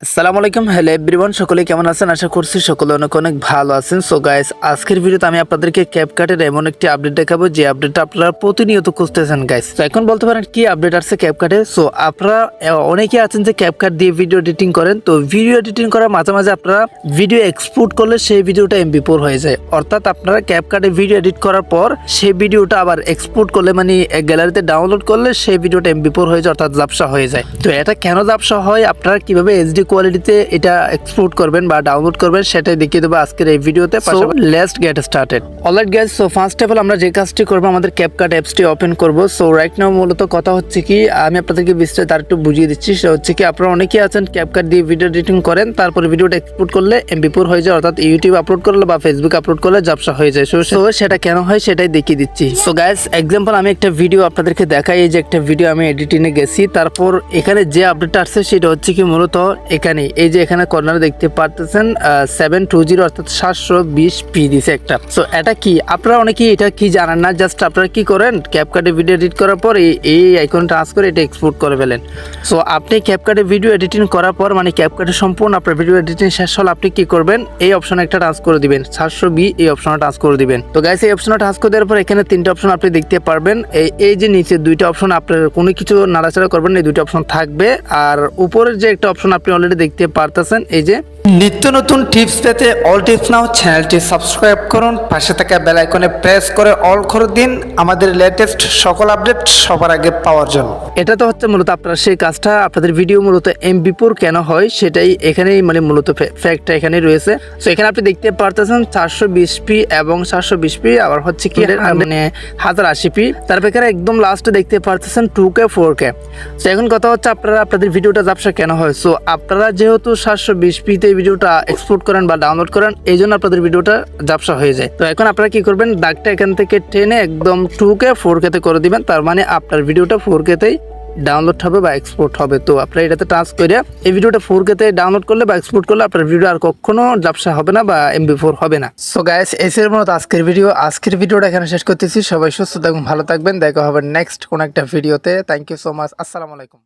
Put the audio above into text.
আসসালামু আলাইকুম, hello everyone, সকলে কেমন আছেন? আশা করছি সকলে অনেক অনেক ভালো আছেন। সো গাইস, আজকের ভিডিওতে আমি আপনাদেরকে ক্যাপকাটের এমন একটি আপডেট দেখাবো যে আপডেটটা আপনারা প্রতিনিয়ত খুঁজতেছেন গাইস। তো এখন বলতে পারেন কি আপডেট আসছে ক্যাপকাটে। সো আপনারা অনেকে আছেন যে ক্যাপকাট দিয়ে ভিডিও এডিটিং করেন, তো ভিডিও এডিটিং করার মাঝে মাঝে আপনারা ভিডিও এক্সপোর্ট করলে সেই ভিডিওটা এমপি4 হয়ে যায়। অর্থাৎ আপনারা ক্যাপকাটে ভিডিও এডিট করার পর সেই ভিডিওটা আবার এক্সপোর্ট করলে মানে গ্যালারিতে ডাউনলোড করলে সেই ভিডিওটা এমপি4 হয়ে যায়, অর্থাৎ ঝাপসা হয়ে যায়। তো এটা কেন ঝাপসা হয়, আপনারা কিভাবে এইচডি কোয়ালিটিতে এটা এক্সপোর্ট করবেন বা ডাউনলোড করবেন সেটাই দেখিয়ে দেবো আজকের এই ভিডিওতে। Let's get started. Alright guys, so first of all আমরা যে কাজটি করবো, আমাদের ক্যাপকাট অ্যাপসটি ওপেন করব। সো রাইট নাও মূলত কথা হচ্ছে কি, আমি আপনাদেরকে বিস্তারিত আর একটু বুঝিয়ে দিচ্ছি। সেটা হচ্ছে কি, আপনারা অনেকেই আছেন ক্যাপকাট দিয়ে ভিডিও এডিটিং করেন, তারপরে ভিডিওটা এক্সপোর্ট করলে এমপি4 হয়ে যায়, অর্থাৎ ইউটিউব আপলোড করলে বা ফেসবুক আপলোড করলে ঝাপসা হয়ে যায়। সো সেটা কেন হয় সেটাই দেখিয়ে দিচ্ছি। সো গাইস, এক্সাম্পল আমি একটা ভিডিও আপনাদেরকে দেখাই। এই যে একটা ভিডিও আমি এডিটিংয়ে গেছি, তারপর এখানে যে আপডেটটা আসছে সেটা হচ্ছে কি, মূলত এখানে এই যে এখানে কর্নারে দেখতে পারতেছেন 720 অর্থাৎ 720p দিছে একটা। সো এটা কি, আপনারা অনেকেই এটা কি জানেন না। জাস্ট আপনারা কি করেন, ক্যাপকাটে ভিডিও এডিট করার পর এই আইকনটা টাচ করে এটা এক্সপোর্ট করে ফেলেন। সো আপনি ক্যাপকাটে ভিডিও এডিটিং করার পর মানে ক্যাপকাটে সম্পূর্ণ আপনার ভিডিও এডিটিং শেষ হলে আপনি কি করবেন, এই অপশনে একটা টাচ করে দিবেন, 720 এই অপশনে টাচ করে দিবেন। তো গাইস, এই অপশনে টাচ করে দেওয়ার পর এখানে তিনটা অপশন আপনি দেখতে পারবেন। এই যে নিচে দুইটা অপশন, আপনার কোনো কিছু নাড়াচাড়া করবেন, এই দুইটা অপশন থাকবে। আর উপরের যে একটা অপশন আপনি অলরেডি দেখতে পারতেছেন, এই যে নিত্য নতুন টিপস পেতে অল টিপস নাও চ্যানেলটি সাবস্ক্রাইব করুন, পাশে থাকা বেল আইকনে প্রেস করে অল করে দিন আমাদের লেটেস্ট সকল আপডেট সবার আগে পাওয়ার জন্য। এটা তো হচ্ছে মূলত আপনারা সেই কাজটা, আপনাদের ভিডিও মূলত এমপি4 কেন হয় সেটাই এখানেই মানে মূলত ফ্যাক্টটা এখানেই রয়েছে। সো এখানে আপনি দেখতে পারতেছেন 420p এবং 720p, আবার হচ্ছে কি মানে 1080p, তারপর এখানে একদম লাস্টে দেখতে পারতেছেন 2K 4K। সো এখন কথা হচ্ছে আপনারা আপনাদের ভিডিওটা ঝাপসা কেন হয়। সো আপনারা যেহেতু 720p তে ভিডিওটা এক্সপোর্ট করেন বা ডাউনলোড করেন, এই জন্য আপনাদের ভিডিওটা ঝাপসা হয়ে যায়। তো এখন আপনারা কি করবেন, দাগটা এখান থেকে টেনে একদম 2K 4K তে করে দিবেন। তার মানে আপনার ভিডিওটা 4K তেই ডাউনলোড হবে বা এক্সপোর্ট হবে। তো আপনারা এটাতে টাচ করে এই ভিডিওটা 4K তে ডাউনলোড করলে বা এক্সপোর্ট করলে আপনার ভিডিও আর কখনো ঝাপসা হবে না বা এমপি4 হবে না। সো গাইস, এর মতো আজকের ভিডিওটা এখানে শেষ করতেছি। সবাই সুস্থ থাকুন, ভালো থাকবেন, দেখা হবে নেক্সট কোন একটা ভিডিওতে। Thank you so much. আসসালামু আলাইকুম।